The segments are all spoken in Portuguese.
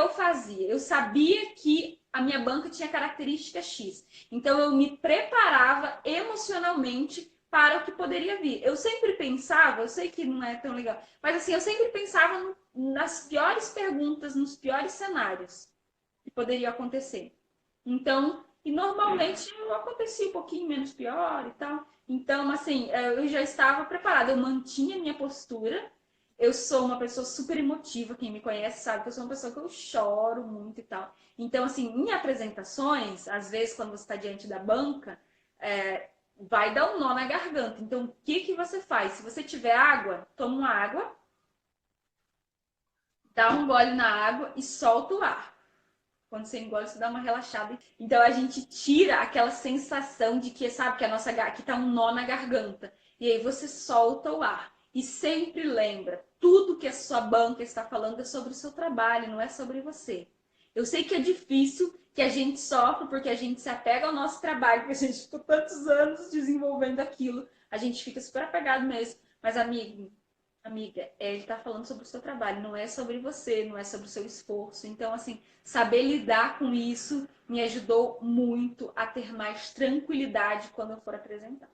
eu fazia? Eu sabia que a minha banca tinha característica X. Então, eu me preparava emocionalmente para o que poderia vir. Eu sempre pensava, eu sei que não é tão legal, mas assim, eu sempre pensava nas piores perguntas, nos piores cenários que poderiam acontecer. Então, e normalmente acontecia um pouquinho menos pior e tal. Então, assim, eu já estava preparada, eu mantinha minha postura. Eu sou uma pessoa super emotiva, quem me conhece sabe que eu sou uma pessoa que eu choro muito e tal. Então, assim, em apresentações, às vezes quando você está diante da banca, vai dar um nó na garganta. Então, o que que você faz? Se você tiver água, toma uma água, dá um gole na água e solta o ar. Quando você engole, você dá uma relaxada. Então a gente tira aquela sensação de que, sabe, que a nossa que tá um nó na garganta. E aí você solta o ar. E sempre lembra, tudo que a sua banca está falando é sobre o seu trabalho, não é sobre você. Eu sei que é difícil, que a gente sofre porque a gente se apega ao nosso trabalho, porque a gente ficou tantos anos desenvolvendo aquilo. A gente fica super apegado mesmo. Mas, amiga, ele está falando sobre o seu trabalho, não é sobre você, não é sobre o seu esforço. Então, assim, saber lidar com isso me ajudou muito a ter mais tranquilidade quando eu for apresentar.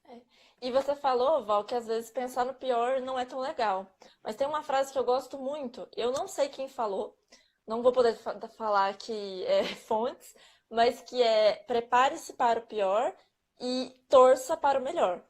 É. E você falou, Val, que às vezes pensar no pior não é tão legal. Mas tem uma frase que eu gosto muito, eu não sei quem falou, não vou poder falar aqui fontes, mas que é prepare-se para o pior e torça para o melhor.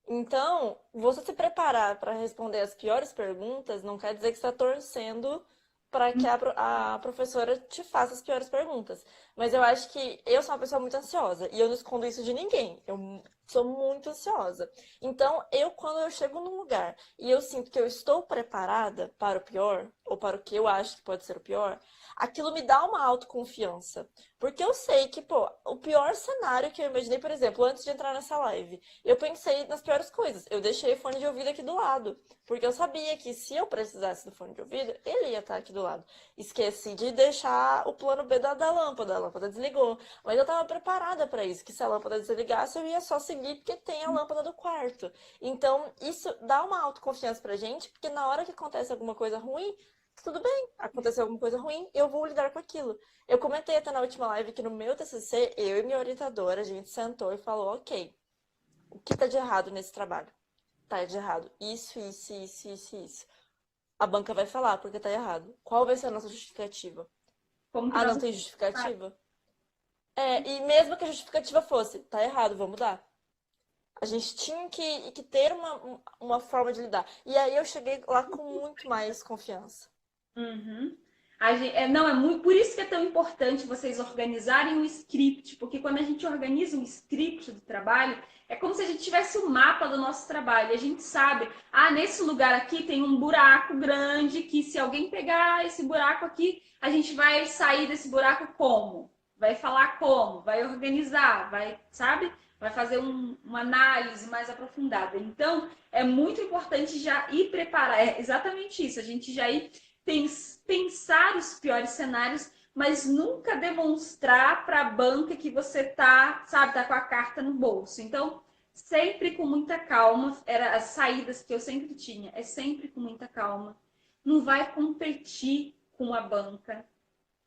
Então, você se preparar para responder as piores perguntas não quer dizer que você está torcendo para que a professora te faça as piores perguntas. Mas eu acho que eu sou uma pessoa muito ansiosa e eu não escondo isso de ninguém. Eu sou muito ansiosa. Então, quando eu chego num lugar e eu sinto que eu estou preparada para o pior, ou para o que eu acho que pode ser o pior, aquilo me dá uma autoconfiança. Porque eu sei que, pô, o pior cenário que eu imaginei, por exemplo, antes de entrar nessa live, eu pensei nas piores coisas. Eu deixei o fone de ouvido aqui do lado. Porque eu sabia que se eu precisasse do fone de ouvido, ele ia estar aqui do lado. Esqueci de deixar o plano B da lâmpada. A lâmpada desligou. Mas eu estava preparada para isso, que se a lâmpada desligasse, eu ia só seguir porque tem a lâmpada do quarto. Então, isso dá uma autoconfiança pra gente, porque na hora que acontece alguma coisa ruim, tudo bem, aconteceu alguma coisa ruim, eu vou lidar com aquilo. Eu comentei até na última live que no meu TCC, eu e minha orientadora, a gente sentou e falou, ok, o que tá de errado nesse trabalho? Tá de errado isso, isso, isso, isso, isso. A banca vai falar porque tá errado. Qual vai ser a nossa justificativa? Como que Ah, nós não tem justificativa? E mesmo que a justificativa fosse, tá errado, vamos mudar. A gente tinha que ter uma forma de lidar. E aí eu cheguei lá com muito mais confiança. Uhum. Não, é muito, por isso que é tão importante vocês organizarem um script, porque quando a gente organiza um script do trabalho, é como se a gente tivesse um mapa do nosso trabalho. A gente sabe, nesse lugar aqui tem um buraco grande, que se alguém pegar esse buraco aqui, a gente vai sair desse buraco como? Vai falar como? Vai organizar, vai, sabe? Vai fazer uma análise mais aprofundada. Então, é muito importante já ir preparar, é exatamente isso, a gente já ir pensar os piores cenários, mas nunca demonstrar para a banca que você tá, sabe, tá com a carta no bolso. Então, sempre com muita calma, era as saídas que eu sempre tinha, é sempre com muita calma. Não vai competir com a banca,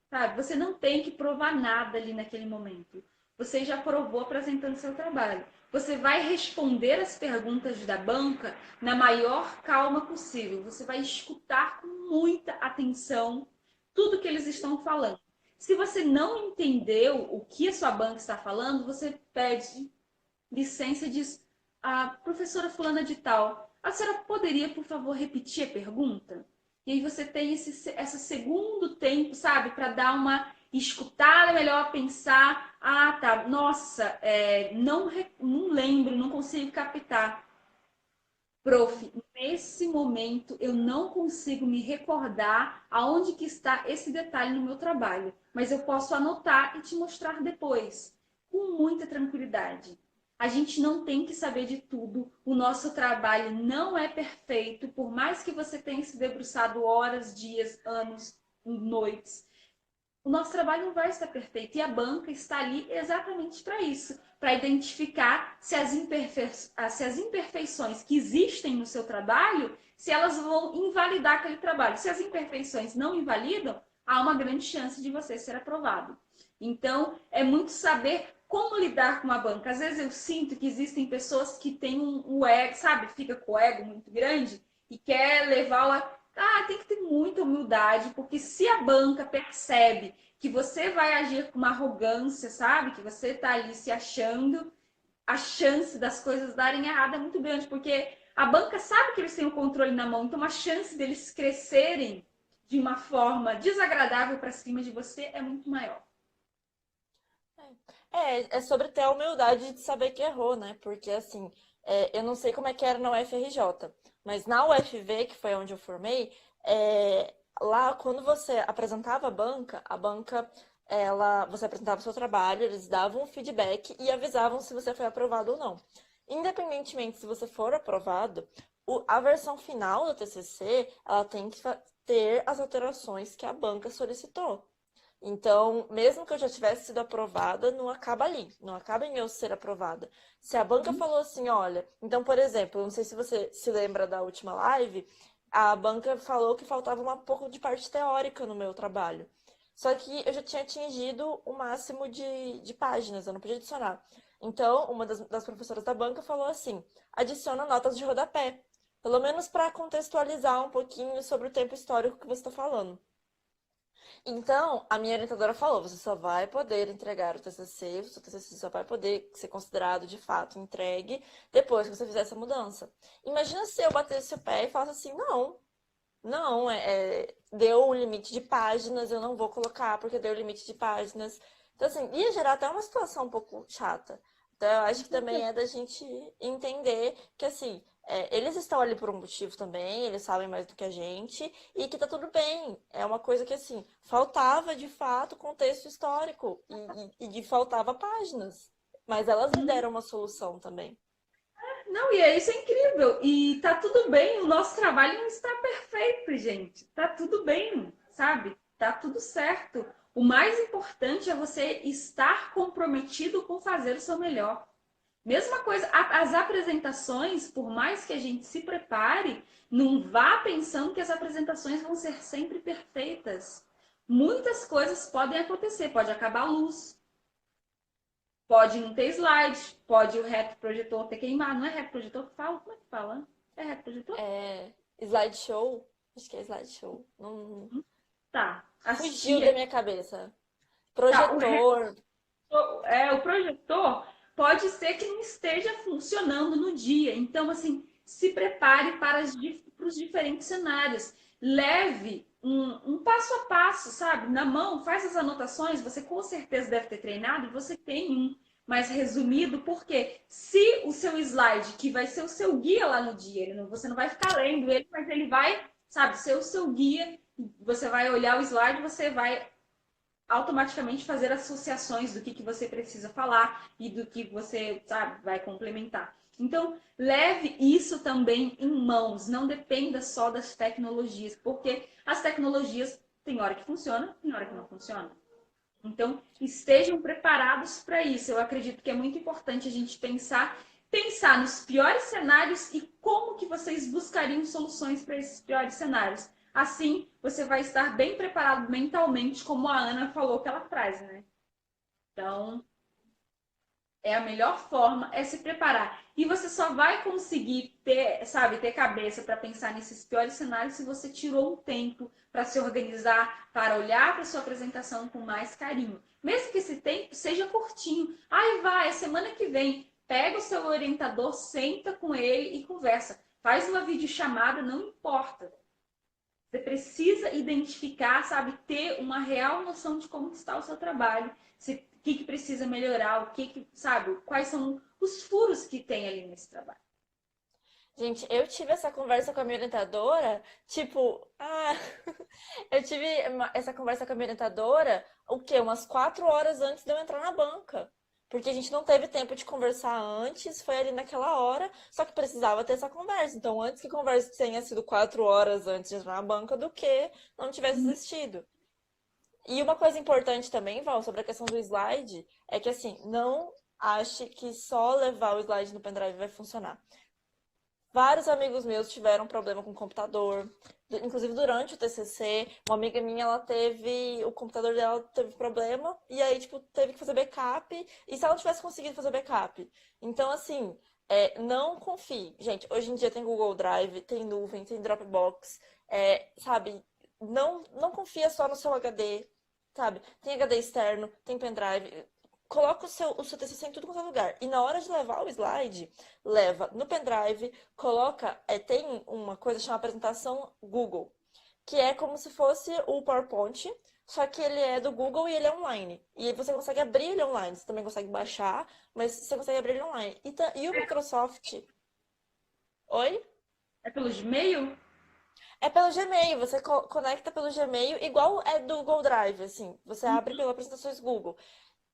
sabe? Você não tem que provar nada ali naquele momento. Você já provou apresentando seu trabalho. Você vai responder as perguntas da banca na maior calma possível. Você vai escutar com muita atenção tudo que eles estão falando. Se você não entendeu o que a sua banca está falando, você pede licença e diz: professora fulana de tal, a senhora poderia, por favor, repetir a pergunta? E aí você tem esse segundo tempo, sabe, para dar uma escutada melhor, pensar, tá, nossa, não lembro, não consigo captar. Prof, nesse momento eu não consigo me recordar aonde que está esse detalhe no meu trabalho, mas eu posso anotar e te mostrar depois, com muita tranquilidade. A gente não tem que saber de tudo, o nosso trabalho não é perfeito, por mais que você tenha se debruçado horas, dias, anos, noites, o nosso trabalho não vai estar perfeito e a banca está ali exatamente para isso, para identificar se as imperfeições que existem no seu trabalho, se elas vão invalidar aquele trabalho. Se as imperfeições não invalidam, há uma grande chance de você ser aprovado. Então, é muito saber como lidar com a banca. Às vezes eu sinto que existem pessoas que têm um ego, sabe? Fica com o ego muito grande e quer levar tem que ter muita humildade, porque se a banca percebe que você vai agir com uma arrogância, sabe? Que você está ali se achando, a chance das coisas darem errado é muito grande, porque a banca sabe que eles têm o controle na mão, então a chance deles crescerem de uma forma desagradável para cima de você é muito maior. É sobre ter a humildade de saber que errou, né? Porque, assim, eu não sei como é que era na UFRJ, mas na UFV, que foi onde eu formei, lá, quando você apresentava a banca, você apresentava o seu trabalho, eles davam um feedback e avisavam se você foi aprovado ou não. Independentemente se você for aprovado, a versão final do TCC, ela tem que ter as alterações que a banca solicitou. Então, mesmo que eu já tivesse sido aprovada, não acaba ali, não acaba em eu ser aprovada. Se a banca falou assim, olha, então, por exemplo, não sei se você se lembra da última live, a banca falou que faltava um pouco de parte teórica no meu trabalho. Só que eu já tinha atingido o máximo de páginas, eu não podia adicionar. Então, uma das professoras da banca falou assim: adiciona notas de rodapé, pelo menos para contextualizar um pouquinho sobre o tempo histórico que você está falando. Então, a minha orientadora falou: você só vai poder entregar o TCC, o seu TCC só vai poder ser considerado de fato entregue depois que você fizer essa mudança. Imagina se eu batesse o pé e falasse assim: não, não, deu um limite de páginas, eu não vou colocar porque deu limite de páginas. Então, assim, ia gerar até uma situação um pouco chata. Então, eu acho que também é da gente entender que, assim, eles estão ali por um motivo também, eles sabem mais do que a gente, e que tá tudo bem. É uma coisa que, assim, faltava, de fato, contexto histórico, e faltava páginas. Mas elas me deram uma solução também. Não, e isso é incrível. E tá tudo bem, o nosso trabalho não está perfeito, gente. Tá tudo bem, sabe? Tá tudo certo. O mais importante é você estar comprometido com fazer o seu melhor. Mesma coisa, as apresentações, por mais que a gente se prepare, não vá pensando que as apresentações vão ser sempre perfeitas. Muitas coisas podem acontecer, pode acabar a luz, pode não ter slide, pode o retroprojetor ter queimado. Não é retroprojetor que fala? Como é que fala? É retroprojetor? Slideshow? Acho que é slideshow. Não. Tá. Fugiu da Assistir. minha cabeça. Tá, Projetor. o projetor pode ser que não esteja funcionando no dia. Então, assim, se prepare para os diferentes cenários. Leve um passo a passo, sabe? Na mão, faz as anotações. Você com certeza deve ter treinado e você tem um mais resumido, porque se o seu slide, que vai ser o seu guia lá no dia, você não vai ficar lendo ele, mas ele vai, sabe, ser o seu guia. Você vai olhar o slide, você vai automaticamente fazer associações do que você precisa falar e do que você, sabe, vai complementar. Então, leve isso também em mãos, não dependa só das tecnologias, porque as tecnologias tem hora que funciona, tem hora que não funciona. Então, estejam preparados para isso. Eu acredito que é muito importante a gente pensar nos piores cenários e como que vocês buscariam soluções para esses piores cenários. Assim, você vai estar bem preparado mentalmente, como a Ana falou aquela frase, né? Então, a melhor forma é se preparar. E você só vai conseguir ter, sabe, ter cabeça para pensar nesses piores cenários se você tirou um tempo para se organizar, para olhar para sua apresentação com mais carinho. Mesmo que esse tempo seja curtinho. Aí vai, semana que vem, pega o seu orientador, senta com ele e conversa. Faz uma videochamada, não importa. Você precisa identificar, sabe, ter uma real noção de como está o seu trabalho, o que precisa melhorar, sabe, quais são os furos que tem ali nesse trabalho. Gente, eu tive essa conversa com a minha orientadora, tipo, eu tive essa conversa com a minha orientadora, o quê? Umas 4 horas antes de eu entrar na banca. Porque a gente não teve tempo de conversar antes, foi ali naquela hora, só que precisava ter essa conversa. Então, antes que a conversa tenha sido 4 horas antes de entrar na banca do que não tivesse existido. E uma coisa importante também, Val, sobre a questão do slide, é que assim, não ache que só levar o slide no pendrive vai funcionar. Vários amigos meus tiveram problema com o computador, inclusive durante o TCC, uma amiga minha, ela teve, o computador dela teve problema, e aí, tipo, teve que fazer backup, e se ela não tivesse conseguido fazer backup? Então, assim, não confie. Gente, hoje em dia tem Google Drive, tem nuvem, tem Dropbox, sabe? Não confia só no seu HD, sabe? Tem HD externo, tem pendrive. Coloca o seu TCC em tudo quanto é lugar. E na hora de levar o slide, leva no pendrive, coloca. Tem uma coisa chamada apresentação Google, que é como se fosse o PowerPoint, só que ele é do Google e ele é online. E aí você consegue abrir ele online. Você também consegue baixar, mas você consegue abrir ele online. E o Microsoft. Oi? É pelo Gmail? É pelo Gmail, você conecta pelo Gmail, igual é do Google Drive, assim. Você abre pelo apresentações Google.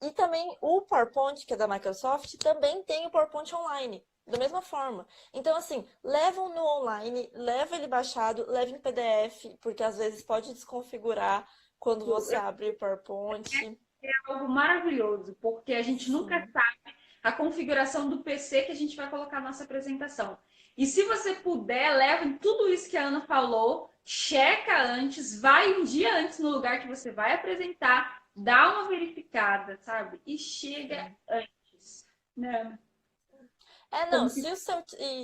E também o PowerPoint, que é da Microsoft, também tem o PowerPoint online, da mesma forma. Então, assim, levam no online, leva ele baixado, leva em PDF, porque às vezes pode desconfigurar quando você abre o PowerPoint. É algo maravilhoso, porque a gente nunca Sim. sabe a configuração do PC que a gente vai colocar na nossa apresentação. E se você puder, leva tudo isso que a Ana falou, checa antes, vai um dia antes no lugar que você vai apresentar, dá uma verificada, sabe? E chega Sim. antes, né? Não, Como que se o seu.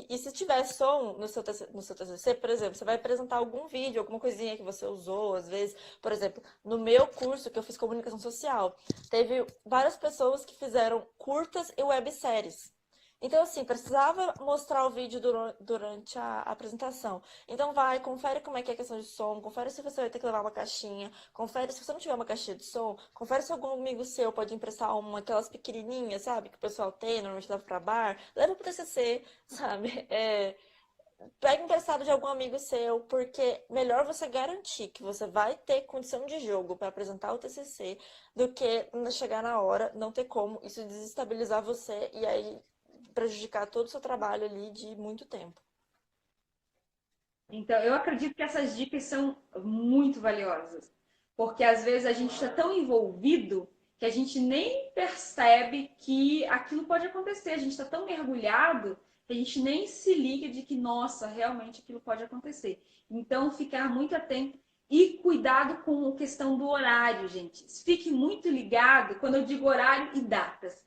E se tiver som no seu TCC, por exemplo, você vai apresentar algum vídeo, alguma coisinha que você usou, às vezes, por exemplo, no meu curso que eu fiz comunicação social, teve várias pessoas que fizeram curtas e webséries. Então, assim, precisava mostrar o vídeo durante a apresentação. Então, vai, confere como é que é a questão de som, confere se você vai ter que levar uma caixinha, confere se você não tiver uma caixinha de som, confere se algum amigo seu pode emprestar uma, aquelas pequenininhas, sabe, que o pessoal tem, normalmente leva pra bar, leva pro TCC, sabe? Pega emprestado de algum amigo seu, porque melhor você garantir que você vai ter condição de jogo para apresentar o TCC do que chegar na hora, não ter como, isso desestabilizar você e aí prejudicar todo o seu trabalho ali de muito tempo. Então, eu acredito que essas dicas são muito valiosas, porque às vezes a gente está tão envolvido que a gente nem percebe que aquilo pode acontecer. A gente está tão mergulhado que a gente nem se liga de que, nossa, realmente aquilo pode acontecer. Então, ficar muito atento e cuidado com a questão do horário, gente. Fique muito ligado quando eu digo horário e datas.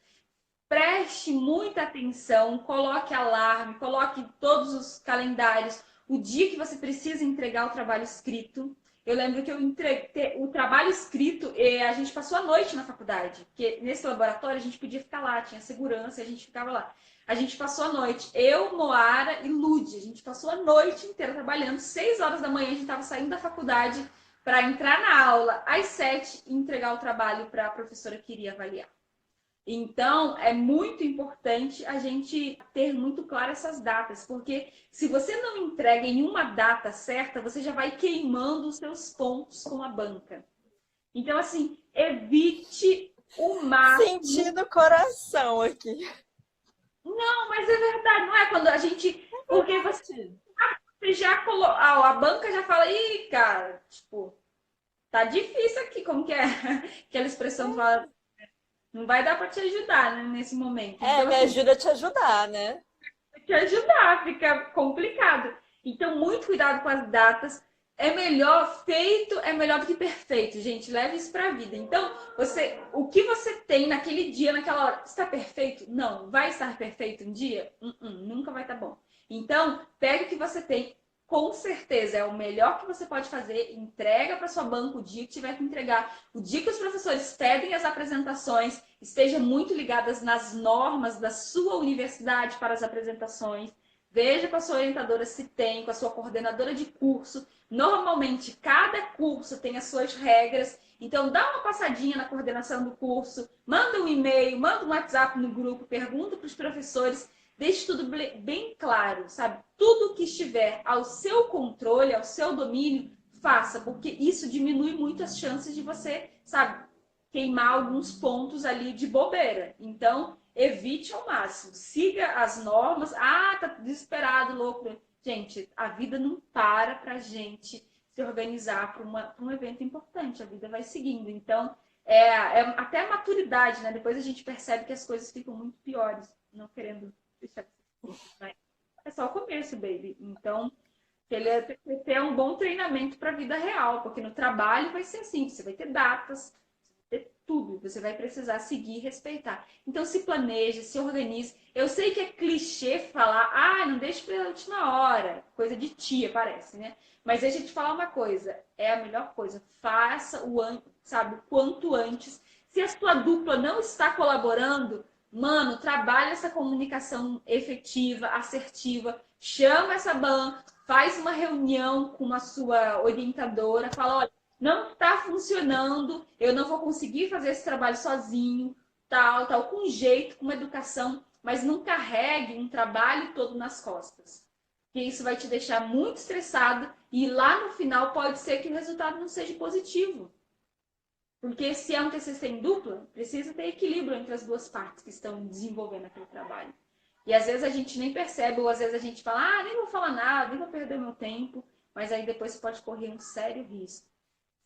Preste muita atenção, coloque alarme, coloque todos os calendários, o dia que você precisa entregar o trabalho escrito. Eu lembro que eu entreguei o trabalho escrito e a gente passou a noite na faculdade, porque nesse laboratório a gente podia ficar lá, tinha segurança, e a gente ficava lá. A gente passou a noite, eu, Moara e Lude, a gente passou a noite inteira trabalhando. 6 horas da manhã a gente estava saindo da faculdade para entrar na aula às 7 e entregar o trabalho para a professora que iria avaliar. Então, é muito importante a gente ter muito claro essas datas, porque se você não entrega em uma data certa, você já vai queimando os seus pontos com a banca. Então, assim, evite o máximo. Sentindo o coração aqui. Não, mas é verdade, não é quando a gente. Porque Verdade. você já colocou. A banca já fala, ih, cara, tipo, tá difícil aqui, como que é? Aquela expressão fala, não vai dar para te ajudar, né, nesse momento. Então, Me assim, ajuda a te ajudar, né? te ajudar, fica complicado. Então, muito cuidado com as datas. É melhor feito, é melhor do que perfeito, gente. Leve isso para a vida. Então, o que você tem naquele dia, naquela hora, está perfeito? Não. Vai estar perfeito um dia? Nunca vai estar bom. Então, pegue o que você tem. Com certeza é o melhor que você pode fazer. Entrega para sua banca o dia que tiver que entregar. O dia que os professores pedem as apresentações, esteja muito ligadas nas normas da sua universidade para as apresentações. Veja com a sua orientadora se tem, com a sua coordenadora de curso. Normalmente, cada curso tem as suas regras. Então, dá uma passadinha na coordenação do curso, manda um e-mail, manda um WhatsApp no grupo, pergunta para os professores, deixe tudo bem claro, sabe? Tudo que estiver ao seu controle, ao seu domínio, faça, porque isso diminui muito as chances de você, sabe, queimar alguns pontos ali de bobeira. Então, evite ao máximo. Siga as normas. Ah, tá desesperado, louco. Gente, a vida não para pra gente se organizar para um evento importante. A vida vai seguindo. Então, até a maturidade, né? Depois a gente percebe que as coisas ficam muito piores. Não querendo deixar de ser, mas é só o começo, baby. Então, TCC é um bom treinamento para a vida real, porque no trabalho vai ser assim, você vai ter datas, ter tudo, você vai precisar seguir e respeitar. Então se planeje, se organize. Eu sei que é clichê falar, não deixe para a última hora, coisa de tia, parece, né? Mas deixa eu te falar uma coisa, é a melhor coisa, faça o quanto antes. Se a sua dupla não está colaborando, mano, trabalha essa comunicação efetiva, assertiva, chama essa ban, faz uma reunião com a sua orientadora, fala, olha, não está funcionando, eu não vou conseguir fazer esse trabalho sozinho, tal, com jeito, com educação, mas não carregue um trabalho todo nas costas. Porque isso vai te deixar muito estressado e lá no final pode ser que o resultado não seja positivo. Porque se é um TCC em dupla, precisa ter equilíbrio entre as duas partes que estão desenvolvendo aquele trabalho. E às vezes a gente nem percebe, ou às vezes a gente fala, nem vou falar nada, nem vou perder meu tempo, mas aí depois você pode correr um sério risco.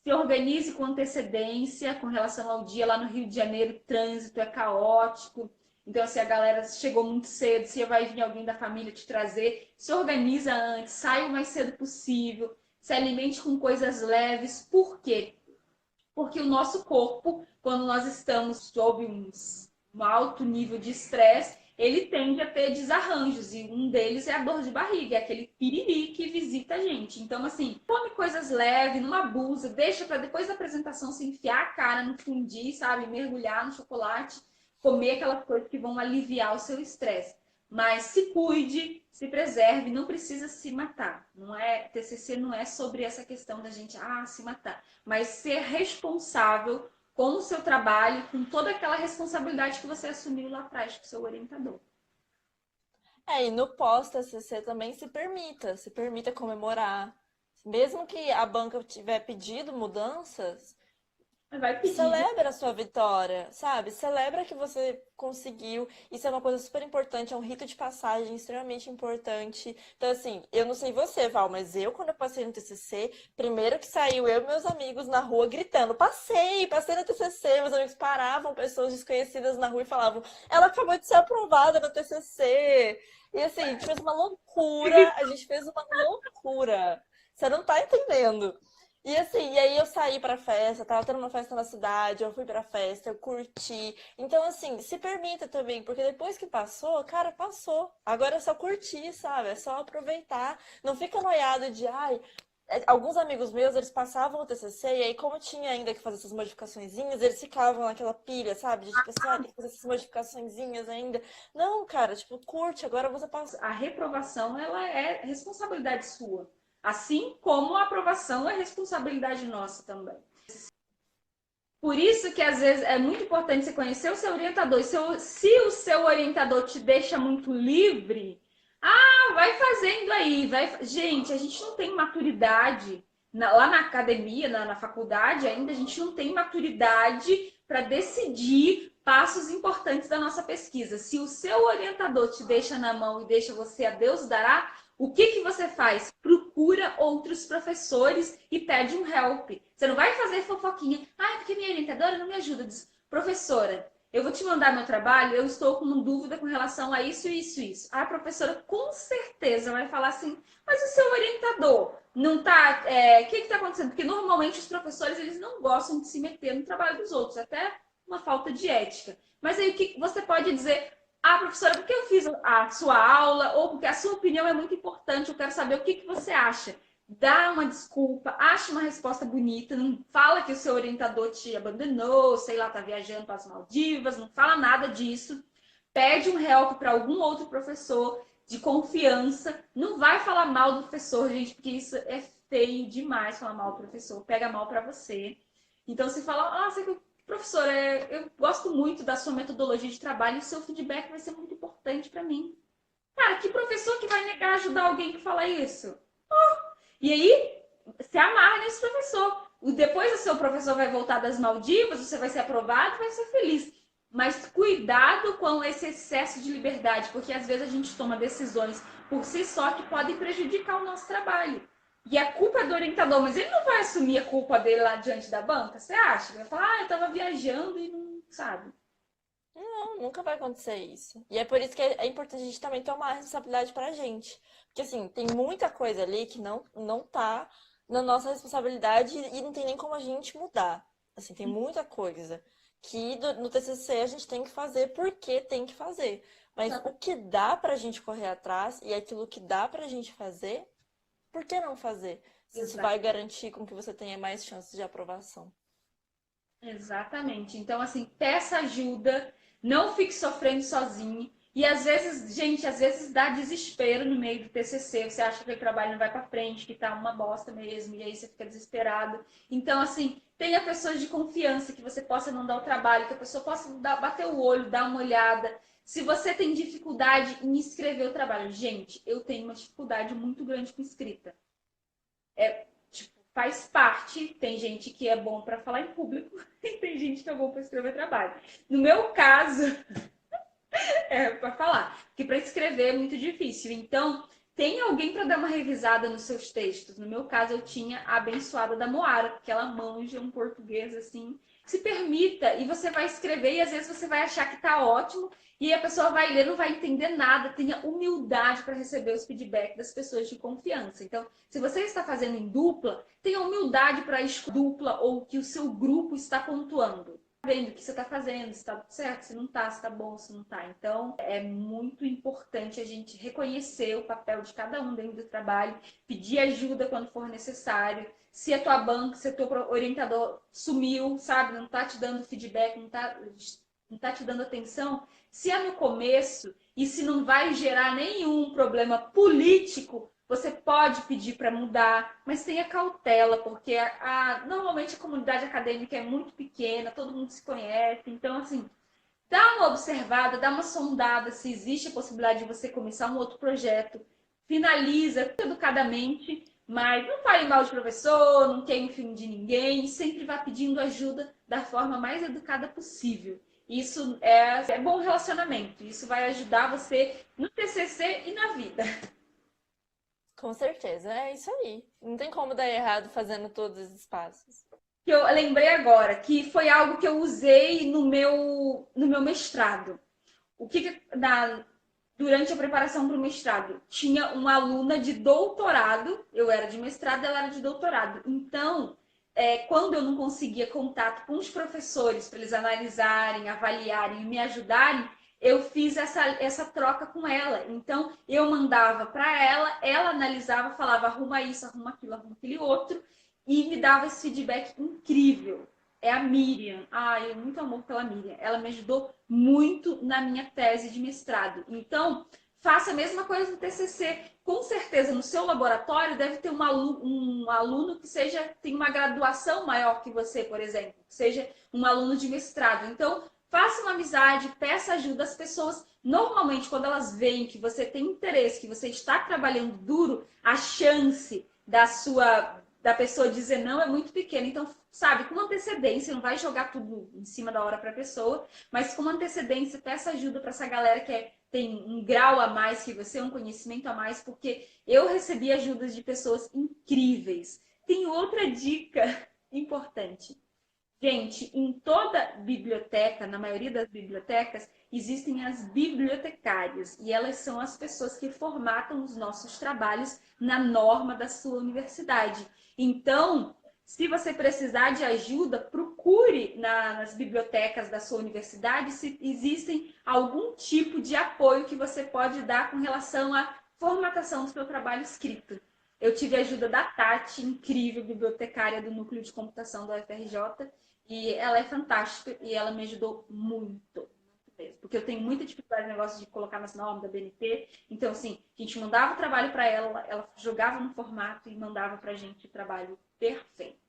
Se organize com antecedência com relação ao dia. Lá no Rio de Janeiro, o trânsito é caótico. Então, se a galera chegou muito cedo, se vai vir alguém da família te trazer, se organiza antes, saia o mais cedo possível, se alimente com coisas leves. Por quê? Porque o nosso corpo, quando nós estamos sob um alto nível de estresse, ele tende a ter desarranjos, e um deles é a dor de barriga, é aquele piriri que visita a gente. Então, assim, come coisas leves, não abusa, deixa para depois da apresentação se enfiar a cara no fundi, sabe? Mergulhar no chocolate, comer aquelas coisas que vão aliviar o seu estresse. Mas se cuide, se preserve, não precisa se matar. Não é, TCC não é sobre essa questão da gente se matar, mas ser responsável com o seu trabalho, com toda aquela responsabilidade que você assumiu lá atrás com o seu orientador. E no pós-TCC também se permita comemorar. Mesmo que a banca tiver pedido mudanças, Vai pedir. celebra a sua vitória, sabe? Celebra que você conseguiu. Isso é uma coisa super importante, é um rito de passagem extremamente importante. Então, assim, eu não sei você, Val, mas quando eu passei no TCC, primeiro que saiu eu e meus amigos na rua gritando, passei no TCC, meus amigos paravam, pessoas desconhecidas na rua e falavam, ela acabou de ser aprovada no TCC. E assim, a gente fez uma loucura, Você não tá entendendo. E assim, e aí eu saí pra festa, tava tendo uma festa na cidade, eu fui pra festa, eu curti. Então, assim, se permita também, porque depois que passou, cara, passou. Agora é só curtir, sabe? É só aproveitar. Não fica noiado de, alguns amigos meus, eles passavam o TCC e aí, como tinha ainda que fazer essas modificaçõezinhas, eles ficavam naquela pilha, sabe? De tipo assim, tem que fazer essas modificaçõezinhas ainda. Não, cara, tipo, curte, agora você passa. A reprovação, ela é responsabilidade sua. Assim como a aprovação é responsabilidade nossa também. Por isso que às vezes é muito importante você conhecer o seu orientador. Se o seu orientador te deixa muito livre, vai fazendo aí. Gente, a gente não tem maturidade. Lá na academia, na faculdade, ainda a gente não tem maturidade para decidir passos importantes da nossa pesquisa. Se o seu orientador te deixa na mão e deixa você a Deus dará, o que você faz? Procura outros professores e pede um help. Você não vai fazer fofoquinha. Porque minha orientadora não me ajuda. Diz, professora, eu vou te mandar meu trabalho, eu estou com uma dúvida com relação a isso, isso, isso. A professora com certeza vai falar assim, mas o seu orientador não tá... O que está acontecendo? Porque normalmente os professores eles não gostam de se meter no trabalho dos outros, até uma falta de ética. Mas aí o que você pode dizer... professora, porque eu fiz a sua aula, ou porque a sua opinião é muito importante, eu quero saber o que você acha. Dá uma desculpa, acha uma resposta bonita, não fala que o seu orientador te abandonou, sei lá, tá viajando para as Maldivas, não fala nada disso. Pede um help para algum outro professor de confiança. Não vai falar mal do professor, gente, porque isso é feio demais falar mal do professor, pega mal para você. Então, se fala, professora, eu gosto muito da sua metodologia de trabalho e o seu feedback vai ser muito importante para mim. Cara, que professor que vai negar ajudar alguém que fala isso? E aí, se amarra nesse professor. Depois o seu professor vai voltar das Maldivas, você vai ser aprovado, vai ser feliz. Mas cuidado com esse excesso de liberdade, porque às vezes a gente toma decisões por si só que podem prejudicar o nosso trabalho. E a culpa é do orientador, mas ele não vai assumir a culpa dele lá diante da banca? Você acha? Ele vai falar, eu estava viajando e não sabe. Não, nunca vai acontecer isso. E é por isso que é importante a gente também tomar a responsabilidade pra gente. Porque, assim, tem muita coisa ali que não tá na nossa responsabilidade e não tem nem como a gente mudar. Assim, tem muita coisa que no TCC a gente tem que fazer porque tem que fazer. Mas o que dá pra gente correr atrás e aquilo que dá pra gente fazer, por que não fazer? Se isso vai garantir com que você tenha mais chances de aprovação. Exatamente. Então, assim, peça ajuda, não fique sofrendo sozinho. E às vezes, gente, às vezes dá desespero no meio do TCC. Você acha que o trabalho não vai para frente, que tá uma bosta mesmo, e aí você fica desesperado. Então, assim, tenha pessoas de confiança que você possa mandar o trabalho, que a pessoa possa bater o olho, dar uma olhada. Se você tem dificuldade em escrever o trabalho, gente, eu tenho uma dificuldade muito grande com escrita. É, tipo, faz parte. Tem gente que é bom para falar em público e tem gente que é bom para escrever trabalho. No meu caso, é para falar, porque para escrever é muito difícil. Então, tem alguém para dar uma revisada nos seus textos. No meu caso, eu tinha a abençoada da Moara, porque ela manja um português assim. Se permita, e você vai escrever, e às vezes você vai achar que tá ótimo, e a pessoa vai ler, não vai entender nada. Tenha humildade para receber os feedbacks das pessoas de confiança. Então, se você está fazendo em dupla, tenha humildade para a dupla ou que o seu grupo está pontuando vendo o que você está fazendo, se está tudo certo, se não está, se está bom, se não está. Então, é muito importante a gente reconhecer o papel de cada um dentro do trabalho, pedir ajuda quando for necessário. Se a tua banca, se o teu orientador sumiu, sabe, não está te dando feedback, não tá te dando atenção, se é no começo e se não vai gerar nenhum problema político, você pode pedir para mudar, mas tenha cautela, porque normalmente a comunidade acadêmica é muito pequena, todo mundo se conhece, então, assim, dá uma observada, dá uma sondada se existe a possibilidade de você começar um outro projeto, finaliza educadamente, mas não fale mal de professor, não queime o filme de ninguém, sempre vá pedindo ajuda da forma mais educada possível. Isso é bom relacionamento, isso vai ajudar você no TCC e na vida. Com certeza, é isso aí. Não tem como dar errado fazendo todos os espaços. Que eu lembrei agora, que foi algo que eu usei no meu mestrado. O durante a preparação para o mestrado, tinha uma aluna de doutorado, eu era de mestrado, ela era de doutorado. Então, quando eu não conseguia contato com os professores para eles analisarem, avaliarem e me ajudarem, eu fiz essa troca com ela. Então, eu mandava para ela analisava, falava, arruma isso, arruma aquele outro, e me dava esse feedback incrível. É a Miriam. Eu muito amor pela Miriam. Ela me ajudou muito na minha tese de mestrado. Então, faça a mesma coisa no TCC. Com certeza, no seu laboratório deve ter um aluno que tem uma graduação maior que você, por exemplo, que seja um aluno de mestrado. Então, faça uma amizade, peça ajuda. As pessoas, normalmente, quando elas veem que você tem interesse, que você está trabalhando duro, a chance da pessoa dizer não é muito pequena. Então, sabe, com antecedência, não vai jogar tudo em cima da hora para a pessoa, mas com antecedência, peça ajuda para essa galera que tem um grau a mais que você, um conhecimento a mais, porque eu recebi ajudas de pessoas incríveis. Tem outra dica importante. Gente, em toda biblioteca, na maioria das bibliotecas, existem as bibliotecárias e elas são as pessoas que formatam os nossos trabalhos na norma da sua universidade. Então, se você precisar de ajuda, procure nas bibliotecas da sua universidade se existem algum tipo de apoio que você pode dar com relação à formatação do seu trabalho escrito. Eu tive a ajuda da Tati, incrível bibliotecária do Núcleo de Computação da UFRJ, e ela é fantástica e ela me ajudou muito mesmo. Porque eu tenho muita dificuldade no negócio de colocar nas normas da BNT. Então, assim, a gente mandava o trabalho para ela jogava no formato e mandava para a gente o trabalho perfeito.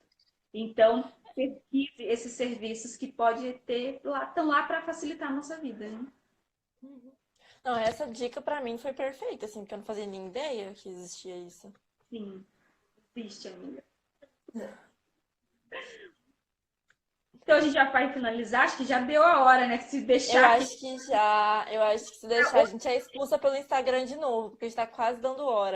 Então, pesquise esses serviços que pode ter estão lá para facilitar a nossa vida, né? Não, essa dica pra mim foi perfeita, assim, porque eu não fazia nem ideia que existia isso. Sim, existe, amiga. Então a gente já vai finalizar, acho que já deu a hora, né? Se deixar aqui. Eu acho que se deixar, a gente é expulsa pelo Instagram de novo, porque a gente tá quase dando hora.